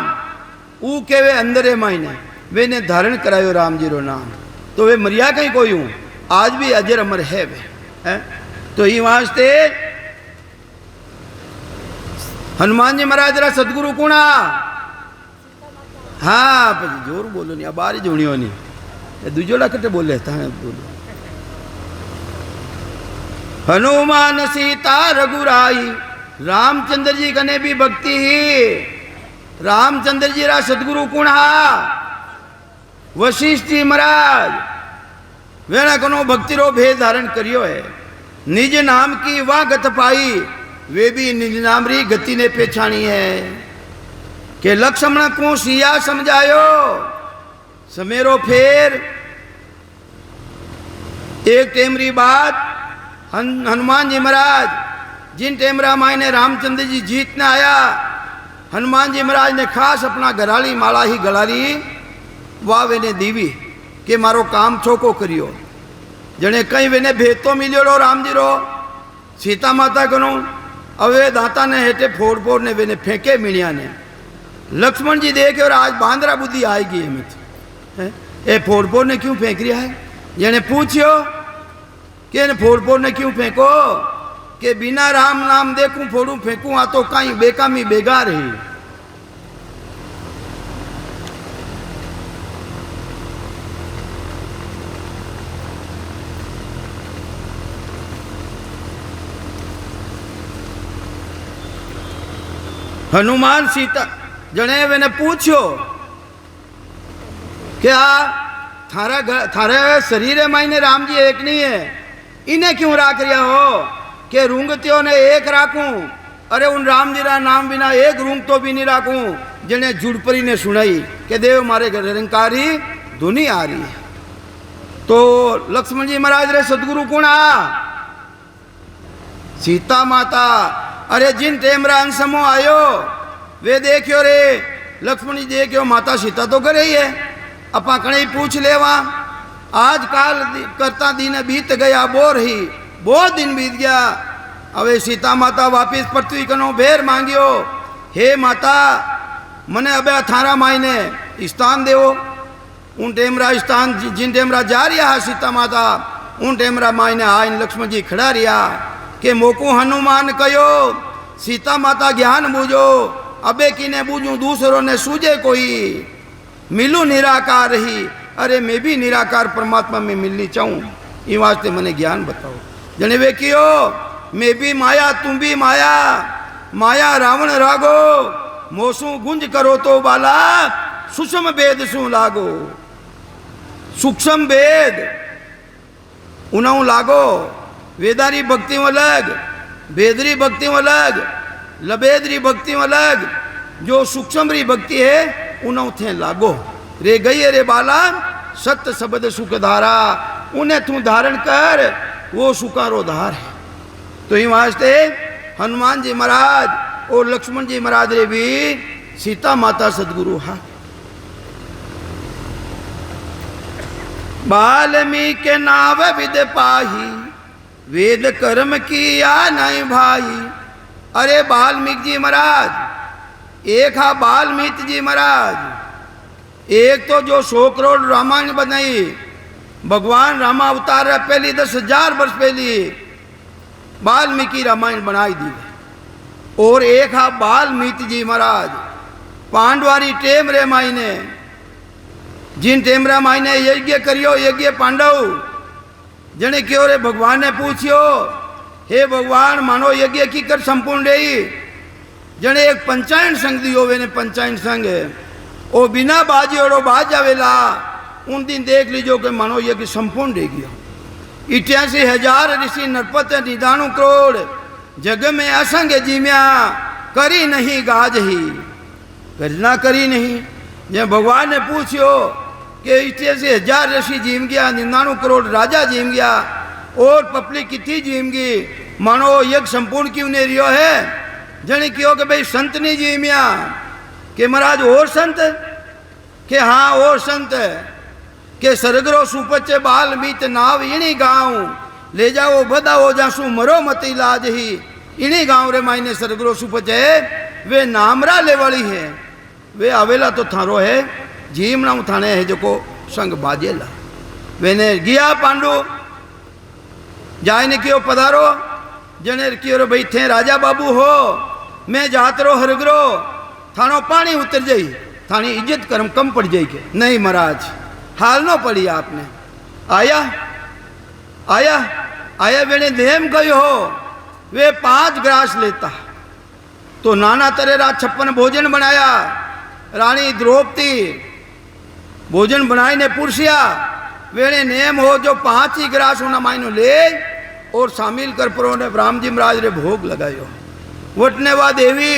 ऊ के वे अंदरे मायने वे ने धारण करायो राम जी रो नाम। तो वे मरिया कहीं कोई हूं, आज भी अजर अमर है वे है। तो ही वास्ते हनुमान जी महाराज रा सदगुरु कुणा। हाँ पी जोर बोलो नहीं, अब बारी जोड़ियो नहीं दूजोड़ा कटे बोले था बोलो। हनुमान सीता रघुराई, रामचंद्र जी कने भी भक्ति ही। रामचंद्र जी रा सदगुरु कुण हा वशिष्ठ जी महाराज। वेणा कनो भक्ति रो भेद धारण करियो है। निज नाम की वह गत पाई, वे भी निज नाम री गति ने पहचानी है। के लक्ष्मण को सिया समझायो समेरो फेर। एक टेमरी बात हनुमान जी महाराज जिन टेमरा मायने रामचंद्र जी जीतने आया, हनुमान जी महाराज ने खास अपना गराली माला ही गलारी वाह वेने दीवी के मारो काम छोको करियो। जने कहीं वेने भेद तो मिलियो रो राम जी रो सीता माता कनो अवे दाता ने हेटे फोड़ फोड़ ने वेने फेंके मिणिया ने। लक्ष्मण जी देखे और आज बांद्रा बुद्धि आएगी हमें, ए फोड़ फोड़ ने क्यों फेंक रहा है। जने पूछियो कि फोड़ फोड़ ने क्यों फेंको, के बिना राम नाम देखूं फोड़ू फेंकूं आ तो कहीं बेकामी बेगार है। हनुमान सीता जने वेने पूछो क्या थारे शरीर मायने राम जी एक नहीं है, इन्हें क्यों राख रिया हो के रूंगतियों ने एक राखूं। अरे उन राम जी रा नाम बिना एक रूंग तो भी नहीं राखूं। जने जुड़परी ने सुनाई के देव मारे घर निरंकारी धुनी आ रही है। तो लक्ष्मण जी महाराज रे सदगुरु कौन आ, सीता माता। अरे जिन टेमरा अंशमो आयो वे देखियो रे लक्ष्मण जी देखियो माता सीता तो करे ही है, अपा कणे ही पूछ लेवा। आज काल करता दिन बीत गया बोर ही, बहुत दिन बीत गया। अवे सीता माता वापिस पृथ्वी कनो भेर मांगियो, हे माता मने अबे थारा मायने स्थान देवो। उन टेमरा स्थान जिन टेमरा जा रिया है सीता माता उन टेमरा मायने आइन लक्ष्मण जी खड़ा रिया के मोकू हनुमान कयो सीता माता ज्ञान बूझो, अबे किने बूझू दूसरों ने सूझे कोई, मिलू निराकार ही। अरे मैं भी निराकार परमात्मा में मिलनी चाहूँ, ये वास्ते मने ज्ञान बताओ। जने वे कियो मैं भी माया तुम भी माया, माया रावण रागो, मोसू गुंज करो तो बाला, सूक्ष्म भेद सू लागो। सूक्ष्म भेद उनाऊ लागो, वेदारी भक्ति अलग, भेदरी भक्ति अलग, लबेदरी भक्ति अलग। जो सूक्ष्मरी भक्ति है उन्हों थे लागो। रे गई रे बाला सत्य शब्द सुखधारा, उन्हें तू धारण कर वो सुकारो धार है। तो ही वास्ते हनुमान जी महाराज और लक्ष्मण जी महाराज रे भी सीता माता सदगुरु हा। वाल्मीकि नाव विद पाही, वेद कर्म किया नहीं भाई। अरे वाल्मीकि जी महाराज एक हा वाल्मीकि जी महाराज, एक तो जो 100 करोड़ रामायण बनाई, भगवान रामा अवतार पहली 10,000 वर्ष पहली वाल्मीकि रामायण बनाई दी। और एक हा वाल्मीकि जी महाराज पांडवारी टेम रे मायने, जिन टेमरा मायने यज्ञ करियो यज्ञ पांडव। जने क्यों रे भगवान ने पूछियो, हे भगवान मानो यज्ञ की कर संपूर्ण रही। जने एक पंचायन संघ दियो, वे ने पंचायन संघ ओ बिना बाजी और बाज जावेला। उन दिन देख लीजो कि मानो यज्ञ संपूर्ण रह गया। 88,000 ऋषि नरपत निदानु करोड़, जग में असंग जीम्या, करी नहीं गाज ही, करना करी नहीं। जब भगवान ने पूछियो कि 88,000 ऋषि जीम गया, 99 करोड़ राजा जीम गया और पपली कितनी जीम गई, मानो यज्ञ संपूर्ण क्यों नहीं रियो है। जने क्यों कि भाई संत नहीं जीमिया, के महाराज और संत, के हाँ और संत के सरगरो सुपचे बाल मीत नाव इणी गाँव, ले जाओ बदाओ जासू मरो मती लाज ही। इणी गाँव रे मायने सरगरो सुपचे वे नामरा ले वाली है, वे आवेला तो थारो है जीम ना थाने है जो को संग बाजेला। वेने गया पांडु जाए ने क्यों पधारो। जने क्यों रे भाई थे राजा बाबू हो, मैं जात रो हरगरो, थानो पानी उतर जाई, थानी इज्जत कर्म कम पड़ जाई। के नहीं महाराज हाल नो पड़ी आपने। आया आया आया वेने नेम गयो हो, वे 5 ग्रास लेता तो नाना तरह रा 56 भोजन बनाया। रानी द्रौपदी भोजन बनाई ने पुरसिया, वेणे नेम हो जो 5 ही ग्रास होना मायनो ले और शामिल कर परो ने राम जी महाराज रे भोग लगायो। वटने वा देवी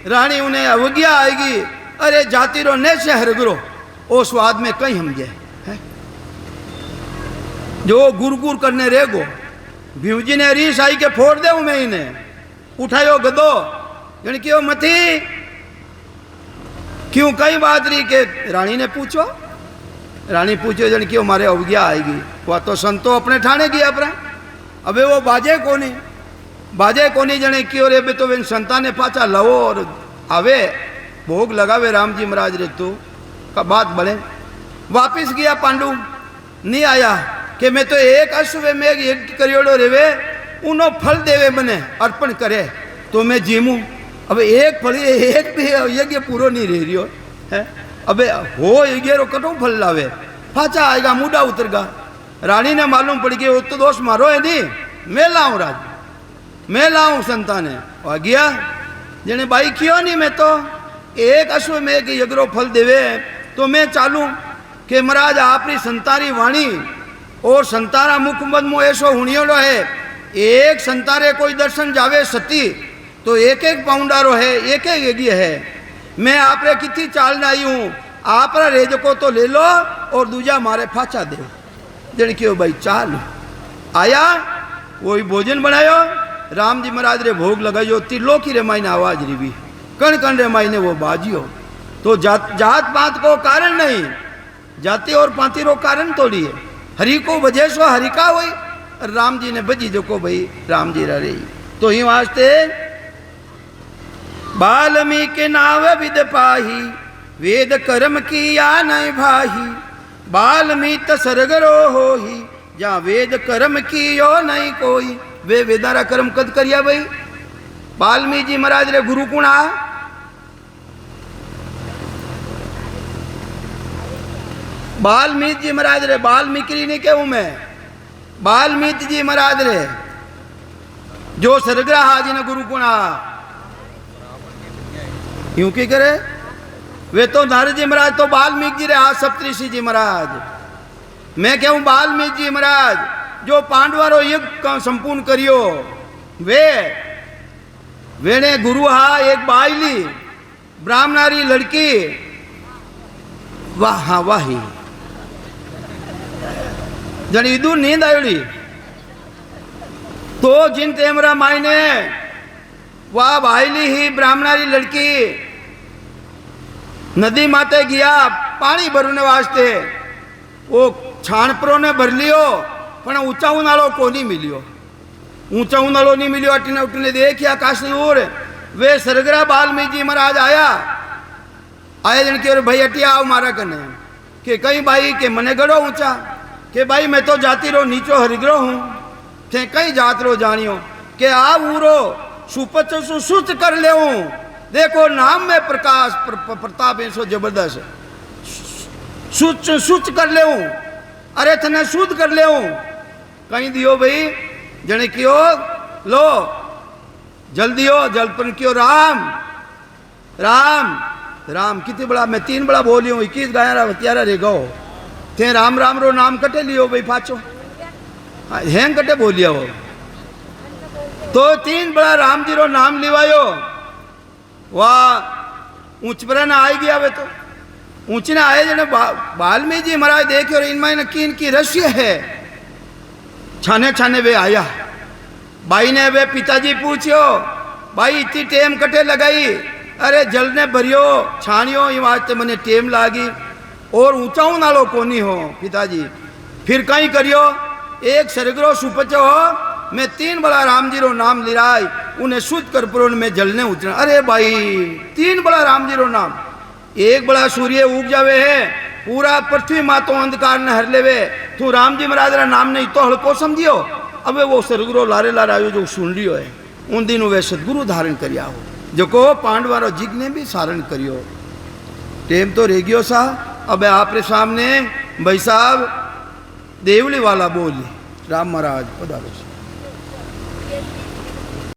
रानी उन्हें अवज्ञा आएगी, अरे जाति रो ने से हरगरो ओ स्वाद में कहीं हम गए है जो गुर गुर करने रेगो। भीम जी ने रीस आई के फोड़ दे मैं इन्हें उठायो गदो जन क्यों मथी क्यों कई बात रही के रानी ने पूछो, रानी पूछो जन क्यों मारे अवज्ञा आएगी। वह तो संतो अपने ठाणे गया अपना, अबे वो बाजे कोनी जने क्यों रे तो वे संता ने पाचा लवो और आवे भोग लगावे राम जी महाराज रे तू का बात बने। वापिस गया पांडु नहीं आया कि मैं तो एक अश्व में एक करियोड़ो रेवे उनो फल देवे मने अर्पण करे तो मैं जीमू। अब एक फल एक भी यज्ञ पूरो नहीं रह रियो है, अबे हो यज्ञ रो कटो फल लावे पाचा आएगा मुडा उतरगा। रानी ने मालूम पड़ गया वो तो दोष मारो है नहीं, मैं लाऊं राज मैं लाऊं संतान है आ गया जने भाई क्यों नहीं मैं तो एक अश्व में एक यज्ञ फल देवे तो मैं चालू कि महाराज आपरी संतारी वाणी और संतारा मुखमद मो ऐसो हुणियोड़ो है, एक संतारे कोई दर्शन जावे सती तो एक एक पाउंडारो है एक एक यज्ञ है। मैं आपरे कितनी चाल आई हूँ, आप रेज को तो ले लो और दूजा मारे फाचा दे जन क्यों भाई चाल आया वही भोजन बनायो राम जी महाराज रे भोग लगायो त्रिलोकी रे मायने आवाज रिवी कण कण रे मायने वो बाजियो। तो जात पात को कारण नहीं, जाति और पाती रो कारण थोड़ी है। हरि को वजह सो हरि का हुई राम जी ने बजी जो को भाई राम जी रे तो ही वास्ते बाल्मीकि नाव विद पाही वेद कर्म किया नहीं भाही बाल्मीत सरगरो हो ही जहाँ वेद कर्म कियो नहीं कोई। वे वेदारा कर्म कद करिया भाई बाल्मीकि जी महाराज रे गुरु कुणा बाल्मीकि जी महाराज रे बाल्मीकि नहीं कहूं मैं बाल्मीकि जी महाराज रे जो सरग्राहा जी ने गुरु कुणा यूं की करे वे तो नारद जी महाराज तो बाल्मीकि जी रे आ सप्तऋषि जी महाराज। मैं कहूं बाल्मीकि जी महाराज जो पांडवारो युग संपूर्ण करियो वेने गुरु हा एक बाईली ब्राह्मणारी लड़की वाह हाँ वाही जन इदू नींद आयोड़ी तो जिन तेमरा मायने वाह बाईली ही ब्राह्मणारी लड़की नदी माते गया पानी भरने वास्ते वो छाणपरो ने भर लियो पण ऊंचा उनालो को नहीं मिलियो ऊंचा उनालो नहीं मिलियो अटने उठने देखिया काश दूर वे सरगरा बाल्मीकि जी महाराज आया जन के भाई अटिया आओ मारा कने के कहीं भाई के मने गड़ो ऊंचा के भाई मैं तो जाति रो नीचो हरिग्रो हूँ थे कई जात रो जानियो के आ ऊरो सुपच सुच कर ले देखो नाम में प्रकाश प्रताप ऐसो जबरदस्त सुच सुच कर ले अरे थने शुद्ध कर ले कहीं दियो भाई जने क्यों लो जल दियो जलपन क्यों राम राम राम कितनी बड़ा मैं 3 बड़ा बोलियो 21 गाया हत्यारा रे गो थे राम राम रो नाम कटे लियो भाई पाचो हेंग कटे बोलिया वो तो 3 बड़ा राम जी रो नाम लिवायो वाह ऊंच पर ना आई गया वे तो ऊंची ना आए जने बाल्मीकि जी महाराज देखियो इनमें किन की रहस्य है छाने छाने वे आया भाई ने वे पिताजी पूछियो भाई इतनी टेम कटे लगाई अरे जल ने भरियो छानियो ये वास्ते मने टेम लागी और ऊंचाऊ नालो कोनी हो पिताजी फिर कहीं करियो एक सरगरो सुपचो हो मैं 3 बड़ा राम जी रो नाम लिराई उन्हें शुद्ध कर पुरोन में जलने उतरा। अरे भाई 3 बड़ा राम जी रो नाम एक बड़ा सूर्य उग जावे है पूरा पृथ्वी माँ तो अंधकार न हर लेवे तू राम जी महाराज रा नाम नहीं तो हल्को समझियो। अब वो सरगुरु लारे लार आयो जो सुन लियो है उन दिन वे सदगुरु धारण करिया हो जो को पांडवारो जिग ने भी सारण करियो। टेम तो रेगियो सा अब आपरे सामने भाई साहब देवली वाला बोली राम महाराज पधारो।